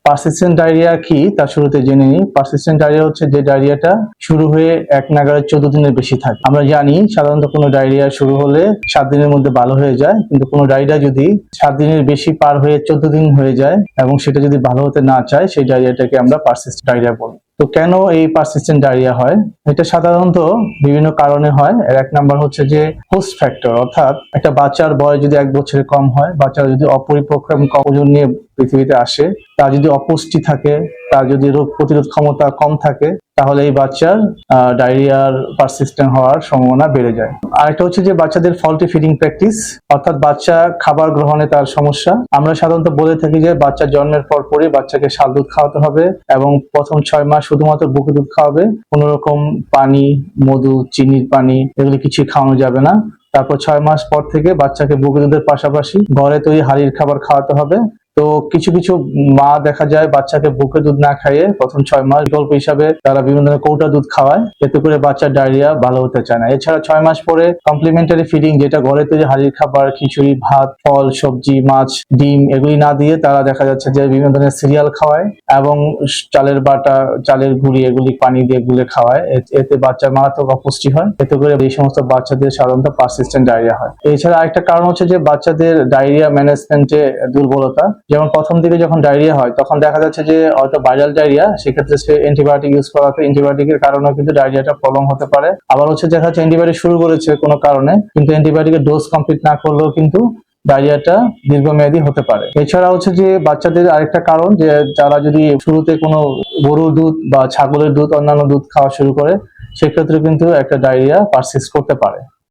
Persistent diarrhoea কি তা শুরুতে জেনে নিই। পারসিস্টেন্ট ডায়রিয়া হচ্ছে যে ডায়রিয়াটা শুরু হয়ে এক নাগাড়ে 14 দিনের বেশি থাকে। আমরা জানি সাধারণত কোনো ডায়রিয়া শুরু হলে 7 দিনের মধ্যে ভালো হয়ে যায়, কিন্তু কোনো ডায়রিয়া যদি 7 দিনের বেশি পার হয়ে 14 দিন হয়ে যায় এবং সেটা যদি ভালো হতে না চায়, সেই ডায়রিয়াটাকে আমরা পারসিস্টেন্ট ডায়রিয়া বলি। তো কেন এই পারসিস্টেন্ট ডায়রিয়া হয়? এটা সাধারণত বিভিন্ন কারণে হয়। এর এক নাম্বার হচ্ছে যে হোস্ট ফ্যাক্টর, অর্থাৎ একটা বাচ্চার বয়স যদি 1 বছরের কম হয়, বাচ্চা যদি অপরিপক্ক এবং কম ওজন নিয়ে পৃথিবীতে আসে, তার যদি অপুষ্টি থাকে, তার যদি রোগ প্রতিরোধ ক্ষমতা কম থাকে, তাহলে এই বাচ্চার ডায়রিয়ার পারসিস্টেন্ট হওয়ার সম্ভাবনা বেড়ে যায়। আরেকটা হচ্ছে যে বাচ্চাদের ফল্টি ফিডিং প্র্যাকটিস, অর্থাৎ বাচ্চা খাবার গ্রহণে তার সমস্যা। আমরা সাধারণত বলে থাকি যে বাচ্চা জন্মের পরপরই বাচ্চাকে শাল দুধ খাওয়াতে হবে এবং প্রথম 6 মাস শুধুমাত্র বুকে দুধ খাওয়াবে, কোনো রকম পানি, মধু, চিনির পানি এগুলি কিছুই খাওয়ানো যাবে না। তারপর 6 মাস পর থেকে বাচ্চাকে বুকে দুধের পাশাপাশি ঘরে তৈরি হাড়ির খাবার খাওয়াতে হবে। তো কিছু কিছু মা দেখা যায় বাচ্চাকে বুকে দুধ না খাইয়ে প্রথম 6 মাস বিকল্প হিসাবে তারা বিভিন্ন ধরনের কৌটা দুধ খাওয়ায়, এতে করে বাচ্চার ডায়রিয়া ভালো হতে চায় না। এছাড়া 6 মাস পরে কমপ্লিমেন্টারি ফিডিং, যেটা ঘরে তৈরি হাড়ির খাবার, খিচুড়ি, ভাত, ফল, সবজি, মাছ, ডিম এগুলি না দিয়ে তারা দেখা যাচ্ছে যে বিভিন্ন ধরনের সিরিয়াল খাওয়ায় এবং চালের বাটা, চালের গুঁড়ি এগুলি পানি দিয়ে গুলে খাওয়ায়। এতে বাচ্চার মারাত্মক অপুষ্টি হয়, এতে করে এই সমস্ত বাচ্চাদের সাধারণত পারসিস্টেন্ট ডায়রিয়া হয়। এছাড়া আরেকটা কারণ হচ্ছে যে বাচ্চাদের ডায়রিয়া ম্যানেজমেন্টে দুর্বলতা। যেমন প্রথম দিকে যখন ডায়রিয়া হয় তখন দেখা যাচ্ছে যে হয়তো ভাইরাল ডায়রিয়া, সেক্ষেত্রে সে অ্যান্টিবায়োটিক ইউজ করাতে অ্যান্টিবায়োটিকের কারণেও কিন্তু ডায়রিয়াটা প্রলং হতে পারে। আবার হচ্ছে দেখা যাচ্ছে অ্যান্টিবায়োটিক শুরু করেছে কোনো কারণে, কিন্তু অ্যান্টিবায়োটিকের ডোজ কমপ্লিট না করলেও কিন্তু ডায়রিয়াটা দীর্ঘমেয়াদী হতে পারে। এছাড়া হচ্ছে যে বাচ্চাদের আরেকটা কারণ, যে যারা যদি শুরুতে কোনো গরুর দুধ বা ছাগলের দুধ, অন্যান্য দুধ খাওয়া শুরু করে, সেক্ষেত্রে কিন্তু একটা ডায়রিয়া পারসিস্ট করতে পারে।